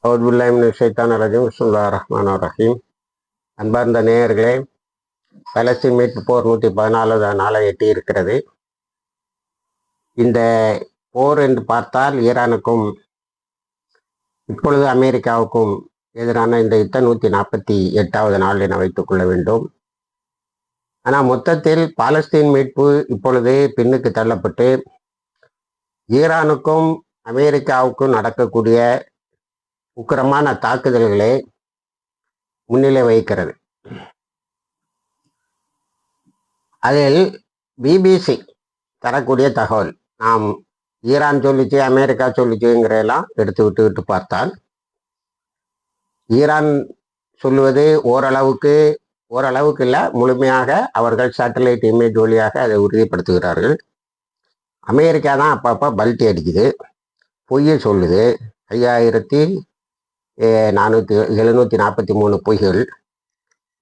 அவுதுபில்லாஹிமினஷ்-ஷைத்தானிர்-ரஜீம். பிஸ்மில்லாஹிர்-ரஹ்மானிர்-ரஹீம். அன்பார்ந்த நேயர்களே, பலஸ்தீன் மீட்பு போர் 114வது நாளை எட்டி இருக்கிறது. இந்த போர் என்று பார்த்தால் ஈரானுக்கும் இப்பொழுது அமெரிக்காவுக்கும் எதிரான இந்த யுத்தம் 148வது நாள் என வைத்துக் கொள்ள வேண்டும். ஆனால் மொத்தத்தில் பாலஸ்தீன் மீட்பு இப்பொழுது பின்னுக்கு தள்ளப்பட்டு ஈரானுக்கும் அமெரிக்காவுக்கும் நடக்கக்கூடிய உக்கிரமான தாக்குதல்களை முன்னிலை வகிக்கிறது. அதில் பிபிசி தரக்கூடிய தகவல், நாம் ஈரான் சொல்லிச்சு அமெரிக்கா சொல்லிச்சுங்கிறதெல்லாம் எடுத்து விட்டு பார்த்தால், ஈரான் சொல்லுவது ஓரளவுக்கு இல்லை, முழுமையாக அவர்கள் சேட்டலைட் இமேஜ் வழியாக அதை உறுதிப்படுத்துகிறார்கள். அமெரிக்கா தான் அப்பப்போ பல்ட்டி அடிக்குது, பொய்யை சொல்லுது. 5743 பொய்கள்.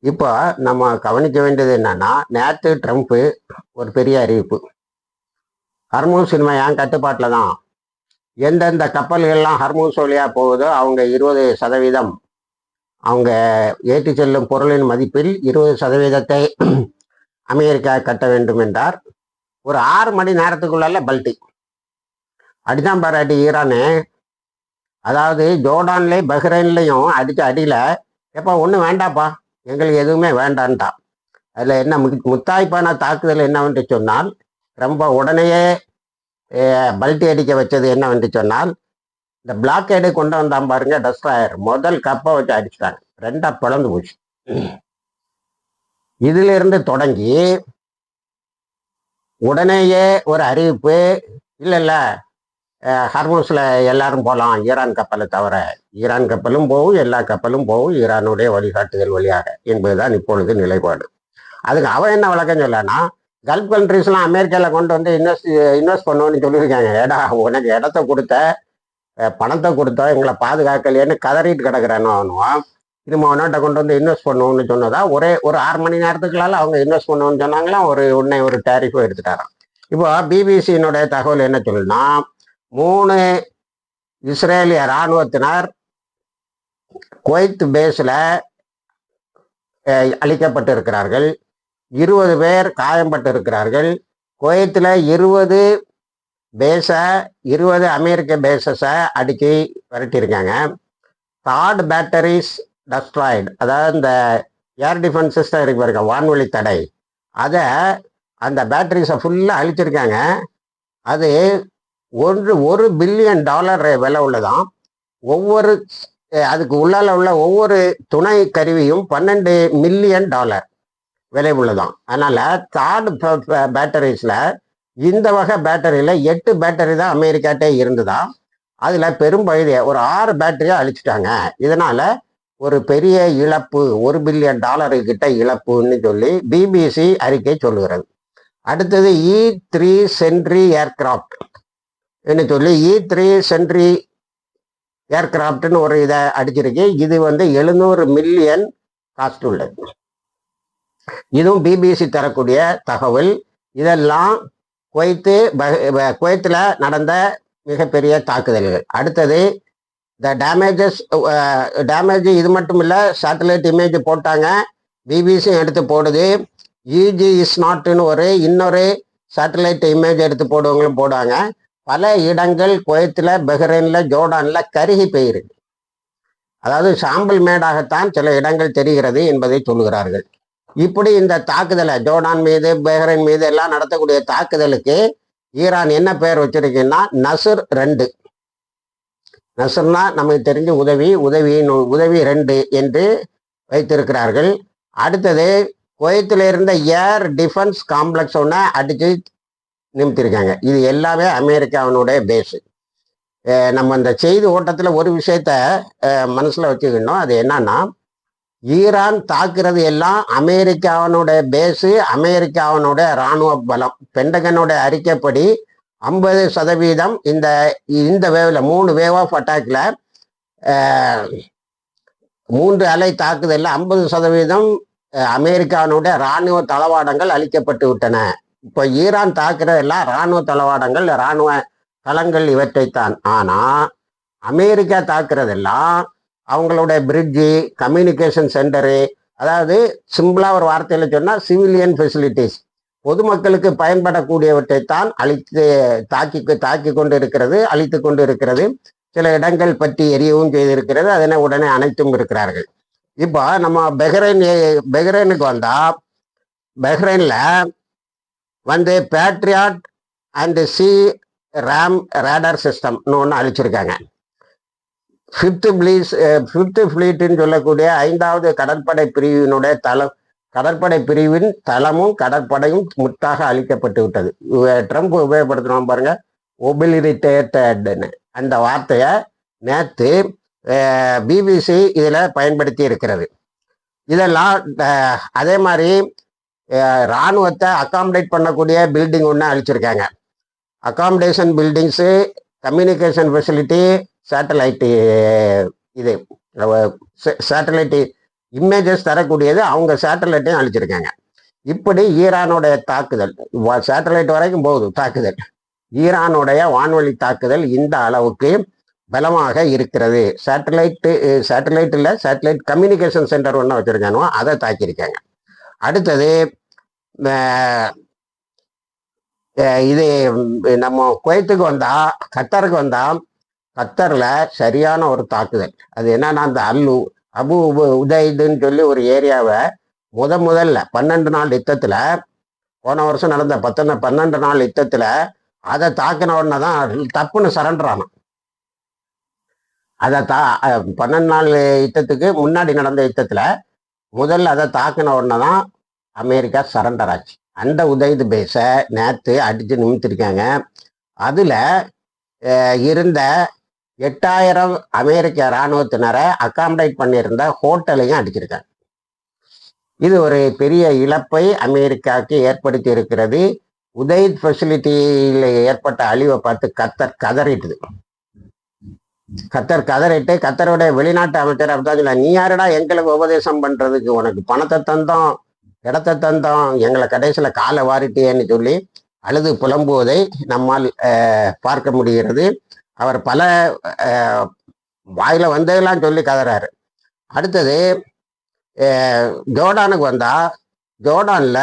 இப்போ நம்ம கவனிக்க வேண்டியது என்னன்னா, நேற்று ட்ரம்ப்பு ஒரு பெரிய அறிவிப்பு, ஹர்மூஸ் சினிமா என் கட்டுப்பாட்டில் தான், எந்தெந்த கப்பல்கள்லாம் ஹர்மூஸ் வழியாக போகுதோ அவங்க 20% அவங்க ஏற்றி செல்லும் பொருளின் மதிப்பில் 20% அமெரிக்கா கட்ட வேண்டும் என்றார். ஒரு 6 மணி நேரத்துக்குள்ளால பல்ட்டி அடிதான் பாரு அடி ஈரானு. அதாவது ஜோர்டான்லேயும் பஹ்ரைன்லையும் அடித்த அடியில், எப்போ ஒன்றும் வேண்டாப்பா, எங்களுக்கு எதுவுமே வேண்டான்ட்டான். அதில் என்ன முத்தாய்ப்பான தாக்குதல் என்னவென்று சொன்னால், ரொம்ப உடனேயே பல்ட்டி அடிக்க வச்சது என்னவென்று சொன்னால், இந்த பிளாக்கேடு கொண்டு வந்தான் பாருங்க டெஸ்ட்ராயர், முதல் கப்பை வச்சு அடிச்சுட்டாங்க, 2 பிளந்து போச்சு. இதிலிருந்து தொடங்கி உடனேயே ஒரு அறிவிப்பு, இல்லை ஹர்மூஸில் எல்லாரும் போகலாம், ஈரான் கப்பலை தவிர. ஈரான் கப்பலும் போகும், எல்லா கப்பலும் போகும் ஈரானுடைய வழிகாட்டுதல் வழியாக என்பதுதான் இப்பொழுது நிலைப்பாடு. அதுக்கு அவன் என்ன விளக்கம் சொல்லனா, கல்ஃப் கண்ட்ரிஸ்லாம் அமெரிக்காவில் கொண்டு வந்து இன்வெஸ்ட் பண்ணுவோன்னு சொல்லியிருக்காங்க. ஏடா உனக்கு இடத்த கொடுத்த, பணத்தை கொடுத்தா எங்களை பாதுகாக்கலையேன்னு கதறிட்டு கிடக்குறானோ அவனுவான். திரும்ப அவனாட்ட கொண்டு வந்து இன்வெஸ்ட் பண்ணுவோம்னு சொன்னதா ஒரு 6 மணி நேரத்துக்குள்ளால அவங்க இன்வெஸ்ட் பண்ணுவோன்னு சொன்னாங்களாம். ஒரு டேரிஃபும் எடுத்துட்டாராம். இப்போ பிபிசியினுடைய தகவல் என்ன சொல்லுன்னா, 3 இஸ்ரேலிய இராணுவத்தினர் குவைத் பேஸில் அழிக்கப்பட்டு இருக்கிறார்கள். 20 பேர் காயம்பட்டு இருக்கிறார்கள். குவைத்தில் 20 அமெரிக்க பேசஸை அடிக்கி விரட்டியிருக்காங்க. தார்ட் பேட்டரிஸ் டெஸ்ட்ராய்டு, அதாவது இந்த ஏர் டிஃபென்ஸ் சிஸ்டம் இருக்கு பாருங்க, வான்வெளி தடை, அதை அந்த பேட்டரிஸை ஃபுல்லாக அழிச்சிருக்காங்க. அது $1 பில்லியன் விலை உள்ளதாம். அதுக்கு உள்ளால உள்ள ஒவ்வொரு துணை கருவியும் $12 மில்லியன் விலை உள்ளதாம். அதனால தார்ட் பேட்டரிஸ்ல, இந்த வகை பேட்டரியில 8 பேட்டரி தான் அமெரிக்காட்டே இருந்துதான். அதுல பெரும்பகுதியை ஒரு 6 பேட்டரியா அழிச்சிட்டாங்க. இதனால ஒரு பெரிய இழப்பு, $1 பில்லியன் கிட்ட இழப்புன்னு சொல்லி பிபிசி அறிக்கை சொல்லுகிறது. அடுத்தது E3 சென்ட்ரி ஏர்கிராஃப்ட் என்ன சொல்லி, E3 சென்ட்ரி ஏர்கிராஃப்ட்னு ஒரு இதை அடிச்சிருக்கு. இது $700 மில்லியன் காஸ்ட் உள்ளது. இதுவும் பிபிசி தரக்கூடிய தகவல். இதெல்லாம் குவைத்தில் நடந்த மிகப்பெரிய தாக்குதல்கள். அடுத்தது டேமேஜ் இது மட்டும் இல்லை, சேட்டலைட் இமேஜ் போட்டாங்க, பிபிசியும் எடுத்து போடுது. EG இஸ் நாட்னு இன்னொரு சேட்டலைட் இமேஜ் எடுத்து போடுவங்களும் போடுவாங்க. பல இடங்கள் குவைத்தில், பஹ்ரைனில், ஜோர்டானில் கருகி போயிருக்கு. அதாவது சாம்பல் மேடாகத்தான் சில இடங்கள் தெரிகிறது என்பதை சொல்லுகிறார்கள். இப்படி இந்த தாக்குதலை ஜோர்டான் மீது, பஹ்ரைன் மீது எல்லாம் நடத்தக்கூடிய தாக்குதலுக்கு ஈரான் என்ன பெயர் வச்சிருக்குன்னா, நஸ்ர் 2. நஸ்ர்னா நமக்கு தெரிஞ்ச உதவி 2 என்று வைத்திருக்கிறார்கள். அடுத்தது குவைத்தில் இருந்த ஏர் டிஃபென்ஸ் காம்ப்ளெக்ஸ் ஒன்று அடித்து நிமித்திருக்காங்க. இது எல்லாமே அமெரிக்காவினுடைய பேஸு. நம்ம இந்த செய்தி ஓட்டத்தில் ஒரு விஷயத்த மனசில் வச்சுக்கணும். அது என்னன்னா, ஈரான் தாக்குறது எல்லாம் அமெரிக்காவினுடைய பேஸு, அமெரிக்காவினுடைய இராணுவ பலம். பென்டகனுடைய அறிக்கைப்படி 50% இந்த வேவில் 3 வேவ் ஆஃப் அட்டாக்ல 3 அலை தாக்குதலில் 50% அமெரிக்காவினுடைய இராணுவ தளவாடங்கள் அழிக்கப்பட்டு விட்டன. இப்போ ஈரான் தாக்குறதெல்லாம் இராணுவ தளவாடங்கள், இராணுவ தளங்கள், இவற்றைத்தான். ஆனால் அமெரிக்கா தாக்குறதெல்லாம் அவங்களோட பிரிட்ஜு, கம்யூனிகேஷன் சென்டரு, அதாவது சிம்பிளாக ஒரு வார்த்தையில் சொன்னால் சிவிலியன் ஃபெசிலிட்டிஸ், பொதுமக்களுக்கு பயன்படக்கூடியவற்றைத்தான் தாக்கி கொண்டு இருக்கிறது, அழித்து கொண்டு இருக்கிறது. சில இடங்கள் பற்றி எரியவும் செய்திருக்கிறது. அதனை உடனே அனைத்தும் இருக்கிறார்கள். இப்போ நம்ம பெஹ்ரைனுக்கு வந்தா, பெஹ்ரைன்ல வந்து Patriot and C RAM radar சிஸ்டம்னு ஒன்று அழிச்சிருக்காங்க. ஃபிஃப்த் ஃபிளீட்னு சொல்லக்கூடிய 5வது கடற்படை பிரிவினுடைய கடற்படை பிரிவின் தளமும் கடற்படையும் முற்றாக அழிக்கப்பட்டு விட்டது. ட்ரம்ப் உபயோகப்படுத்தணும் பாருங்க, ஒபிலிட்டேட்டட்னு அந்த வார்த்தையை நேற்று பிபிசி இதில் பயன்படுத்தி இருக்கிறது. இதெல்லாம் அதே மாதிரி இராணுவத்தை அகாமடேட் பண்ணக்கூடிய பில்டிங் ஒன்று அழிச்சிருக்காங்க. Accommodation buildings, communication facility, satellite, இது சேட்டலைட்டு இமேஜஸ் தரக்கூடியது, அவங்க சேட்டலைட்டையும் அழிச்சிருக்காங்க. இப்படி ஈரானுடைய தாக்குதல் சேட்டலைட் வரைக்கும் போகுது தாக்குதல். ஈரானுடைய வான்வழி தாக்குதல் இந்த அளவுக்கு பலமாக இருக்கிறது. சேட்டலைட் கம்யூனிகேஷன் சென்டர் ஒன்று வச்சிருக்கானோ அதை தாக்கியிருக்காங்க. அடுத்தது இது நம்ம குவைத்துக்கு வந்தா, கத்தருக்கு வந்தா, கத்தர்ல சரியான ஒரு தாக்குதல். அது என்னன்னா, அந்த அபு உதைதுன்னு சொல்லி ஒரு ஏரியாவை முதல்ல 12 நாள் யுத்தத்துல, போன வருஷம் நடந்த 12 நாள் யுத்தத்துல அதை தாக்கின உடனே தான் தப்புன்னு சரண்டர் ஆனான். அதை 12 நாள் யுத்தத்துக்கு முன்னாடி நடந்த யுத்தத்துல முதல்ல அதை தாக்கின உடனே தான் அமெரிக்கா சரண்டர் ஆச்சு. அந்த உதைது பேஸை நேற்று அடித்து நிமித்திருக்காங்க. அதில் இருந்த 8000 அமெரிக்க இராணுவத்தினரை அகாமடேட் பண்ணியிருந்த ஹோட்டலையும் அடிச்சிருக்காங்க. இது ஒரு பெரிய இழப்பை அமெரிக்காவுக்கு ஏற்படுத்தி இருக்கிறது. உதைத் ஃபெசிலிட்டியில் ஏற்பட்ட அழிவை பார்த்து கத்தர் கதறிட்டுது. கத்தருடைய வெளிநாட்டு அமைச்சர் அப்படிதான், நீ யாருடா எங்களுக்கு உபதேசம் பண்றதுக்கு, உனக்கு பணத்தை தந்தோம், இடத்தை தந்தோம், எங்களை கடைசியில் காலை வாரிட்டேன்னு சொல்லி அழுது புலம்புவதை நம்மால் பார்க்க முடிகிறது. அவர் பல வாயில வந்ததெல்லாம் சொல்லி கதறாரு. அடுத்தது ஜோர்டானுக்கு வந்தா, ஜோர்டான்ல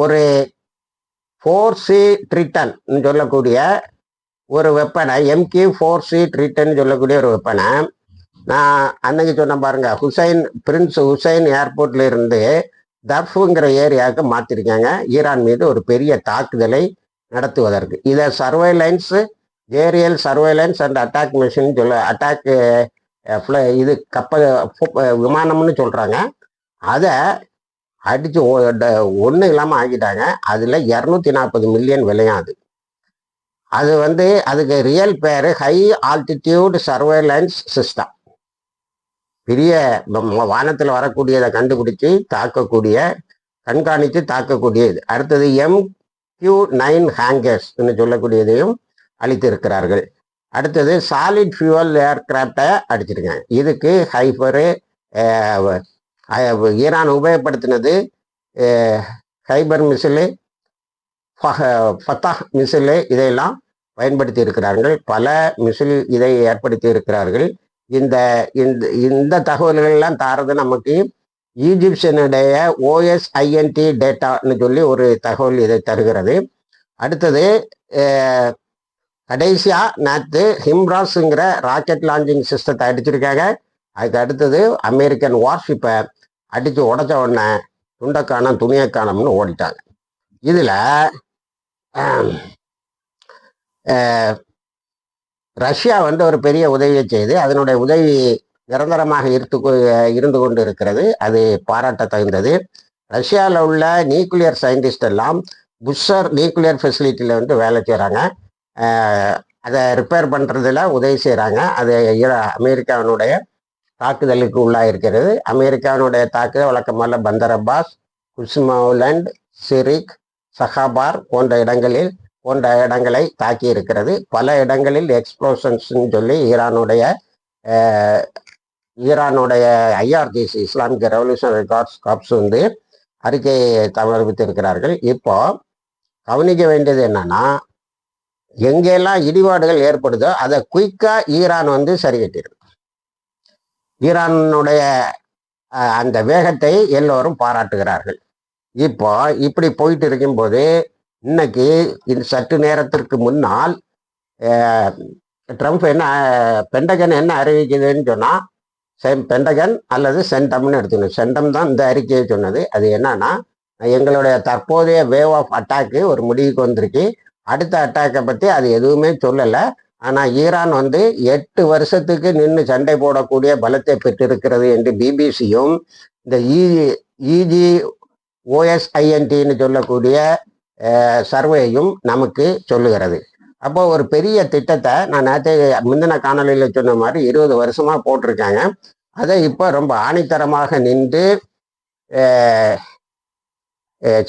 ஒரு 4C ட்ரிட்டன் சொல்லக்கூடிய ஒரு வெப்பனை, MQ-4C ட்ரிட்டன் சொல்லக்கூடிய ஒரு வெப்பனை நான் அன்னைக்கு சொன்ன பாருங்க, பிரின்ஸ் ஹுசைன் ஏர்போர்ட்ல இருந்து தர்ஃபுங்கிற ஏரியாவுக்கு மாத்திருக்காங்க, ஈரான் மீது ஒரு பெரிய தாக்குதலை நடத்துவதற்கு. இதை aerial surveillance and attack mission attack இது விமானம்னு சொல்றாங்க. அதை அடிச்சு ஒன்றும் இல்லாமல் ஆக்கிட்டாங்க. அதில் 240 மில்லியன் விலையாது. அது அதுக்கு ரியல் பேரு ஹை ஆல்டிடியூட் சர்வைலன்ஸ் சிஸ்டம். பெரிய வானத்தில் வரக்கூடியதை கண்டுபிடிச்சு கண்காணித்து தாக்கக்கூடியது. அடுத்தது MQ-9 ஹேங்கர்ஸ்ன்னு சொல்லக்கூடியதையும் அளித்திருக்கிறார்கள். அடுத்தது சாலிட் ஃபியூவல் ஏர்கிராப்டை அடிச்சிருக்காங்க. இதுக்கு ஈரான் உபயோகப்படுத்தினது ஹைபர் மிசிலு, ஃபத்தாஹ் மிசிலு, இதையெல்லாம் பயன்படுத்தி இருக்கிறார்கள். பல மிசில் இதை ஏற்படுத்தி இருக்கிறார்கள். இந்த தகவல்கள்லாம் தாரது நமக்கு ஈஜிப்சியனுடைய OSINT டேட்டான்னு சொல்லி ஒரு தகவல் இதை தருகிறது. அடுத்தது கடைசியா நேற்று ஹிம்ராஸுங்கிற ராக்கெட் லான்ச்சிங் சிஸ்டத்தை அடிச்சிருக்காங்க. அதுக்கு அடுத்தது அமெரிக்கன் வார்ஷிப்பை அடித்து உடச்ச உடனே துண்டக்கானம் துணியக்கானம்னு ஓடிட்டாங்க. இதில் ரஷ்யா ஒரு பெரிய உதவியை செய்து அதனுடைய உதவி நிரந்தரமாக இருந்து கொண்டு இருக்கிறது. அது பாராட்ட தகுந்தது. ரஷ்யாவில் உள்ள நியூக்ளியர் சயின்டிஸ்ட் எல்லாம் புஷர் நியூக்ளியர் ஃபெசிலிட்டியில் வேலை செய்கிறாங்க. அதை ரிப்பேர் பண்ணுறதுல உதவி செய்கிறாங்க. அது அமெரிக்காவினுடைய தாக்குதலுக்கு உள்ளாக இருக்கிறது. அமெரிக்காவினுடைய தாக்குதல் வழக்கமாக பந்தர் அப்பாஸ், குஸ்மவுலண்ட், சிரிக், சஹாபார் போன்ற இடங்களை தாக்கி இருக்கிறது. பல இடங்களில் எக்ஸ்ப்ளோஷன்ஸ்ன்னு சொல்லி ஈரானுடைய IRGC இஸ்லாமிக் ரெவல்யூஷனரி கார்ப்ஸ் அறிக்கையை சமர்ப்பித்திருக்கிறார்கள். இப்போ கவனிக்க வேண்டியது என்னன்னா, எங்கெல்லாம் இடிபாடுகள் ஏற்படுதோ அதை குயிக்கா ஈரான் சரி கட்டிடுது. ஈரானுடைய அந்த வேகத்தை எல்லோரும் பாராட்டுகிறார்கள். இப்போ இப்படி போயிட்டு இருக்கும்போது இன்னைக்கு சற்று நேரத்திற்கு முன்னால் ட்ரம்ப் பென்டகன் என்ன அறிவிக்குதுன்னு சொன்னா, பென்டகன் அல்லது சென்டம்னு எடுத்துக்கணும். சென்டம் தான் இந்த அறிக்கையை சொன்னது. அது என்னன்னா, எங்களுடைய தற்போதைய வேவ் ஆஃப் அட்டாக்கு ஒரு முடிவுக்கு வந்திருக்கு. அடுத்த அட்டாக்கை பற்றி அது எதுவுமே சொல்லலை. ஆனால் ஈரான் 8 வருஷத்துக்கு நின்று சண்டை போடக்கூடிய பலத்தை பெற்றிருக்கிறது என்று பிபிசியும் இந்த OSINTன்னு சொல்லக்கூடிய சர்வேயும் நமக்கு சொல்லுகிறது. அப்போ ஒரு பெரிய திட்டத்தை நான் நேற்று முந்தின காணொலியில் சொன்ன மாதிரி 20 வருஷமா போட்டிருக்காங்க. அதை இப்போ ரொம்ப ஆணித்தரமாக நின்று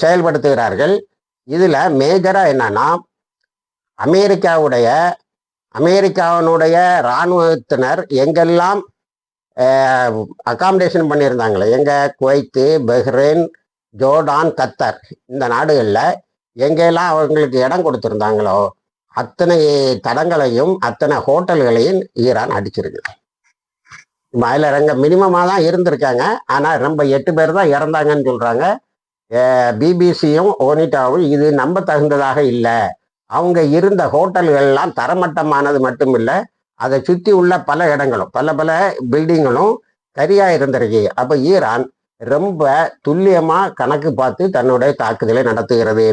செயல்படுத்துகிறார்கள். இதுல மேஜரா என்னன்னா, அமெரிக்காவினுடைய இராணுவத்தினர் எங்கெல்லாம் அகாமடேஷன் பண்ணியிருந்தாங்களே, எங்க குவைத்து, பஹ்ரைன், ஜோர்டான், கத்தர், இந்த நாடுகளில் எங்கெல்லாம் அவங்களுக்கு இடம் கொடுத்துருந்தாங்களோ அத்தனை தடங்களையும் அத்தனை ஹோட்டல்களையும் ஈரான் அடிச்சிருக்கு. அதில் மினிமமாக தான் இருந்திருக்காங்க. ஆனால் ரொம்ப 8 பேர் தான் இறந்தாங்கன்னு சொல்கிறாங்க. பிபிசியும் ஓனிட்டாவும் இது நம்ப தகுந்ததாக இல்லை. அவங்க இருந்த ஹோட்டல்கள்லாம் தரமட்டமானது மட்டும் இல்லை, அதை சுற்றி உள்ள பல இடங்களும் பல பில்டிங்களும் சரியாக இருந்திருக்கு. அப்போ ஈரான் ரொம்ப துல்லியமாக கணக்கு பார்த்து தன்னுடைய தாக்குதலை நடத்துகிறது.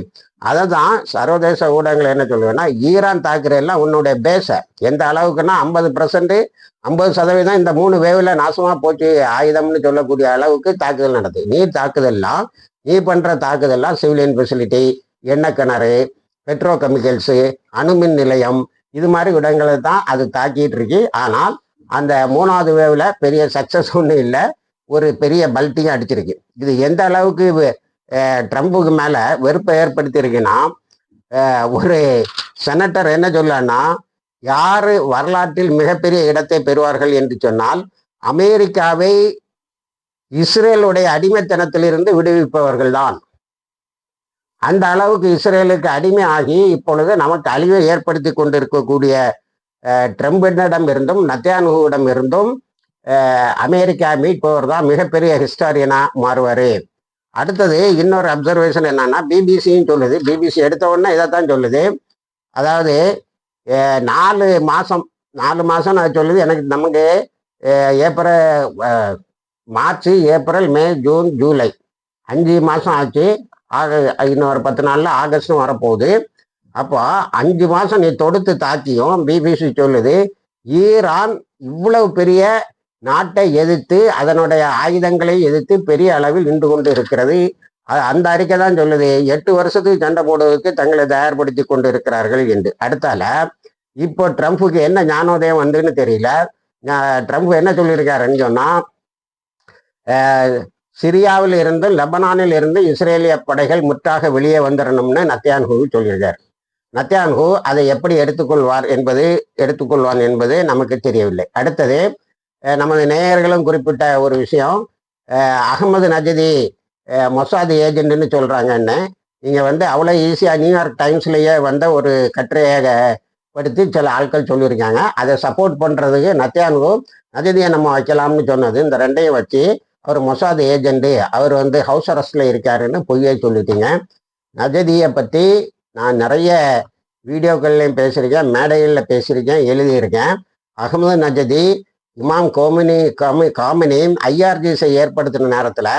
அதை தான் சர்வதேச ஊடகங்கள் என்ன சொல்லுவேன்னா, ஈரான் தாக்குறதெல்லாம் உன்னுடைய பேஸை எந்த அளவுக்குன்னா 50% இந்த 3 வேவில் நாசமாக போச்சு ஆயுதம்னு சொல்லக்கூடிய அளவுக்கு தாக்குதல் நடத்துது. நீ பண்ணுற தாக்குதல்லாம் சிவிலியன் ஃபெசிலிட்டி, எண்ணெய் கிணறு, பெட்ரோ கெமிக்கல்ஸு, அணுமின் நிலையம், இது மாதிரி இடங்களை தான் அது தாக்கிட்டு இருக்கு. ஆனால் அந்த 3வது வேவில் பெரிய சக்சஸ் ஒன்றும் இல்லை, ஒரு பெரிய பல்ட்டியும் அடிச்சிருக்கு. இது எந்த அளவுக்கு ட்ரம்புக்கு மேலே வெறுப்பை ஏற்படுத்தியிருக்குன்னா, ஒரு செனட்டர் என்ன சொல்லன்னா, யார் வரலாற்றில் மிகப்பெரிய இடத்தை பெறுவார்கள் என்று சொன்னால் அமெரிக்காவை இஸ்ரேலுடைய அடிமைத்தனத்திலிருந்து விடுவிப்பவர்கள் தான். அந்த அளவுக்கு இஸ்ரேலுக்கு அடிமை ஆகி இப்பொழுது நமக்கு அழிவை ஏற்படுத்தி கொண்டிருக்கக்கூடிய ட்ரம்பிடம் இருந்தும் நெத்தன்யாஹூவிடம் இருந்தும் அமெரிக்கா மீட்பவர் தான் மிகப்பெரிய ஹிஸ்டாரியனா மாறுவார். அடுத்தது இன்னொரு அப்சர்வேஷன் என்னன்னா, பிபிசியும் சொல்லுது, பிபிசி எடுத்த உடனே இதைத்தான் சொல்லுது. அதாவது 4 மாதம் அது சொல்லுது. நமக்கு மார்ச், ஏப்ரல், மே, ஜூன், ஜூலை 5 மாதம் ஆச்சு. இன்னொரு 10 நாளில் ஆகஸ்டும் வரப்போகுது. அப்போ 5 மாதம் நீ தொடுத்து தாக்கியும் பிபிசி சொல்லுது, ஈரான் இவ்வளவு பெரிய நாட்டை எதிர்த்து அதனுடைய ஆயுதங்களை எதிர்த்து பெரிய அளவில் நின்று கொண்டு இருக்கிறது. அந்த அறிக்கை தான் சொல்லுது 8 வருஷத்துக்கு சண்டை போடுவதற்கு தங்களை தயார்படுத்தி கொண்டு இருக்கிறார்கள் என்று. அடுத்தால இப்போ ட்ரம்ப்புக்கு என்ன ஞானோதயம் வந்துன்னு தெரியல. ட்ரம்ப் என்ன சொல்லியிருக்காருன்னு சொன்னா, சிரியாவில் இருந்து லெபனானில் இருந்து இஸ்ரேலிய படைகள் முற்றாக வெளியே வந்துடணும்னு நெத்தன்யாஹூ சொல்லியிருக்கார். நெத்தன்யாஹூ அதை எப்படி எடுத்துக்கொள்வான் என்பது நமக்கு தெரியவில்லை. அடுத்தது நமது நேயர்களும் குறிப்பிட்ட ஒரு விஷயம், அகமது நஜதி மொசாத் ஏஜென்ட்னு சொல்றாங்கன்னு நீங்க அவ்வளோ ஈஸியாக நியூயார்க் டைம்ஸ்லேயே ஒரு கட்டுரையை படுத்தி சில ஆட்கள் சொல்லியிருக்காங்க. அதை சப்போர்ட் பண்ணுறதுக்கு நெத்தன்யாஹூ நஜதியை நம்ம வைக்கலாம்னு சொன்னது. இந்த ரெண்டையும் வச்சு அவர் மொசாத் ஏஜென்ட்டு, அவர் ஹவுஸ் அரெஸ்டில் இருக்காருன்னு பொய்யை சொல்லிட்டீங்க. நஜதியை பற்றி நான் நிறைய வீடியோக்கள்லையும் பேசியிருக்கேன், மேடைகளில் பேசியிருக்கேன், எழுதியிருக்கேன். அகமது நஜதி இமாம் காமினியும் ஐஆர்ஜிஸை ஏற்படுத்தின நேரத்தில்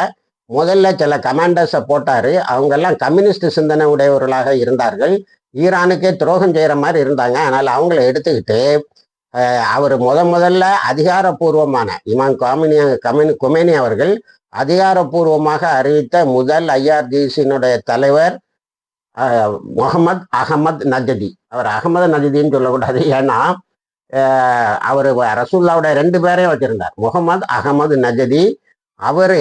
முதல்ல சில கமாண்டர்ஸை போட்டார். அவங்கெல்லாம் கம்யூனிஸ்ட் சிந்தனை உடையவர்களாக இருந்தார்கள், ஈரானுக்கே துரோகம் செய்கிற மாதிரி இருந்தாங்க. அதனால் அவங்கள எடுத்துக்கிட்டு அவர் முதல்ல அதிகாரப்பூர்வமான இமாம் கொமேனி அவர்கள் அதிகாரப்பூர்வமாக அறிவித்த முதல் ஐஆர்ஜிசியினுடைய தலைவர் முகமது அகமது நஜதி. அவர் அகமது நஜதின்னு சொல்லக்கூடாது, ஏன்னா அவர் ரசூல்லாவுடைய 2 பேரையும் வச்சிருந்தார். முகமது அகமது நஜதி அவர்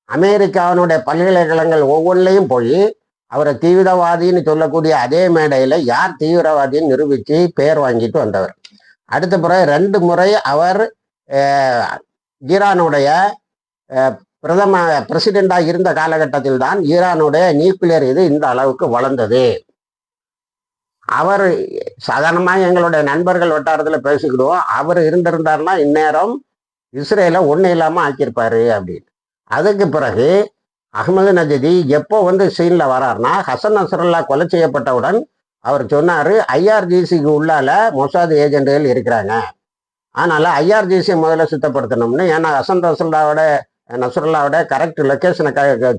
அமெரிக்காவினுடைய பல்கலைக்கழகங்கள் ஒவ்வொன்றையும் போய் அவரை தீவிரவாதின்னு சொல்லக்கூடிய அதே மேடையில் யார் தீவிரவாதின்னு நிரூபித்து பெயர் வாங்கிட்டு வந்தவர். அடுத்த பிறகு 2 முறை அவர் ஈரானுடைய பிரசிடெண்டாக இருந்த காலகட்டத்தில் தான் ஈரானுடைய நியூக்ளியர் இது இந்த அளவுக்கு வளர்ந்தது. அவர் சாதாரணமாக எங்களுடைய நண்பர்கள் வட்டாரத்தில் பேசிக்கிடுவோம். அவர் இருந்திருந்தாருன்னா இந்நேரம் இஸ்ரேலை ஒன்றும் இல்லாமல் ஆக்கியிருப்பாரு அப்படின்னு. அதுக்கு பிறகு அகமது நஜதி எப்போ வந்து சீனில் வராருன்னா, ஹசன் நஸ்ரல்லா கொலை செய்யப்பட்டவுடன் அவர் சொன்னார், ஐஆர்ஜிசிக்கு உள்ளால மொசாத் ஏஜென்ட்டுகள் இருக்கிறாங்க, அதனால ஐஆர்ஜிசி முதல்ல சுத்தப்படுத்தணும்னு. ஏன்னா ஹசன் நஸ்ரல்லாவோட கரெக்ட் லொக்கேஷனை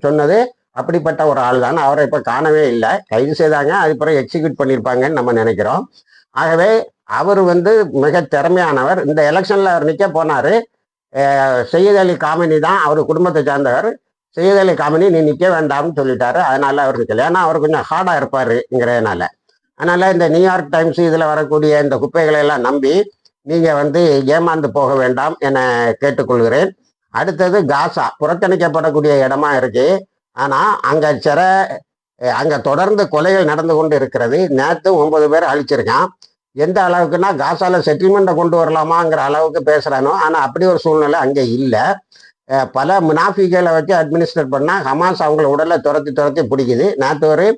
சொன்னது அப்படிப்பட்ட ஒரு ஆள் தான். அவரை இப்போ காணவே இல்லை, கைது செய்தாங்க, அதுக்கப்புறம் எக்ஸிக்யூட் பண்ணியிருப்பாங்கன்னு நம்ம நினைக்கிறோம். ஆகவே அவர் வந்து மிக திறமையானவர். இந்த எலெக்ஷனில் அவர் நிற்க போனார். சையத் அலி காமினி தான் அவர் குடும்பத்தை சார்ந்தவர். சையத் அலி காமினி நீ நிற்க வேண்டாம்னு சொல்லிட்டாரு. அதனால அவர் நிற்கல, ஏன்னா அவர் கொஞ்சம் ஹார்டாக இருப்பாருங்கிறதுனால. அதனால இந்த நியூயார்க் டைம்ஸ் இதில் வரக்கூடிய இந்த குப்பைகளை எல்லாம் நம்பி நீங்கள் வந்து ஏமாந்து போக வேண்டாம் என கேட்டுக்கொள்கிறேன். அடுத்தது காசா புறக்கணிக்கப்படக்கூடிய இடமா இருக்கு. ஆனால் அங்கே தொடர்ந்து கொலைகள் நடந்து கொண்டு இருக்கிறது. நேற்று 9 பேர் அழிச்சிருக்கான். எந்த அளவுக்குன்னா காசால செட்டில்மெண்ட்டை கொண்டு வரலாமாங்கிற அளவுக்கு பேசுகிறானோ, ஆனால் அப்படி ஒரு சூழ்நிலை அங்கே இல்லை. பல முனாஃபிகளை வச்சு அட்மினிஸ்ட்ரேட் பண்ணால் ஹமாஸ் அவங்கள உடலை துரத்தி பிடிக்குது. நேற்று ஒரு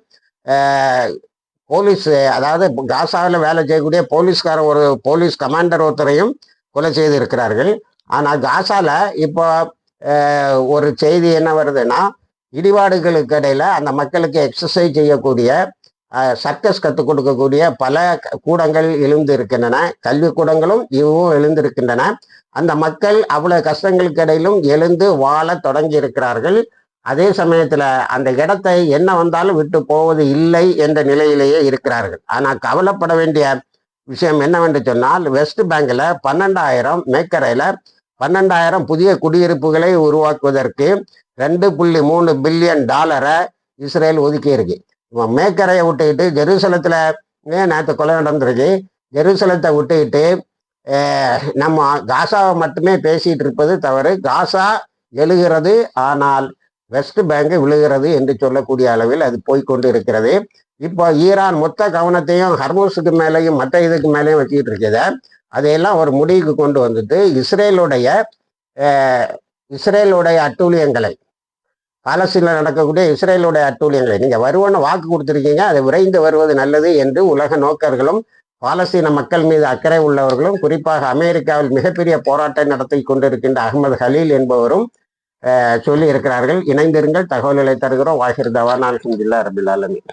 போலீஸ், அதாவது காசாவில் வேலை செய்யக்கூடிய ஒரு போலீஸ் கமாண்டர் ஒருத்தரையும் கொலை செய்து இருக்கிறார்கள். ஆனால் காசால இப்போ ஒரு செய்தி என்ன வருதுன்னா, இடிபாடுகளுக்கு இடையில அந்த மக்களுக்கு எக்ஸசைஸ் செய்யக்கூடிய சர்க்கஸ் கற்றுக் கொடுக்கக்கூடிய பல கூடங்கள் எழுந்து இருக்கின்றன. கல்வி கூடங்களும் இவும் எழுந்திருக்கின்றன. அந்த மக்கள் அவ்வளவு கஷ்டங்களுக்கு இடையிலும் எழுந்து வாழ தொடங்கி இருக்கிறார்கள். அதே சமயத்துல அந்த இடத்தை என்ன வந்தாலும் விட்டு போவது இல்லை என்ற நிலையிலேயே இருக்கிறார்கள். ஆனால் கவலைப்பட வேண்டிய விஷயம் என்னவென்று சொன்னால், வெஸ்ட் பேங்க்ல 12,000 மேக்கரையில் 12,000 புதிய குடியிருப்புகளை உருவாக்குவதற்கு $2.3 பில்லியன் இஸ்ரேல் ஒதுக்கி இருக்கு. மேக்கரையை விட்டுக்கிட்டு ஜெருசலத்துல நேற்று கொலை நடந்திருக்கு. ஜெருசலத்தை விட்டுக்கிட்டு நம்ம காசாவை மட்டுமே பேசிட்டு இருப்பது தவறு. காசா எழுகிறது, ஆனால் வெஸ்ட் பேங்க் விழுகிறது என்று சொல்லக்கூடிய அளவில் அது போய்கொண்டு இருக்கிறது. இப்போ ஈரான் மொத்த கவனத்தையும் ஹர்மூஸுக்கு மேலேயும் மற்ற இதுக்கு மேலேயும் வச்சுக்கிட்டு இருக்குது. அதையெல்லாம் ஒரு முடிவுக்கு கொண்டு வந்துட்டு இஸ்ரேலுடைய அட்டூழியங்களை, பாலஸ்தீனில் நடக்கக்கூடிய இஸ்ரேலுடைய அட்டூழியங்களை நீங்கள் வருவன்னு வாக்கு கொடுத்துருக்கீங்க, அது விரைந்து வருவது நல்லது என்று உலக நோக்கர்களும் பாலஸ்தீன மக்கள் மீது அக்கறை உள்ளவர்களும், குறிப்பாக அமெரிக்காவில் மிகப்பெரிய போராட்டம் நடத்தி கொண்டிருக்கின்ற அகமது ஹலீல் என்பவரும் சொல்லி இருக்கிறார்கள். இணைந்திருங்கள், தகவல்களை தருகிறோம். வாஹிர் தவானா அல்ஹம்துலில்லாஹி ரபில் ஆலமீன்.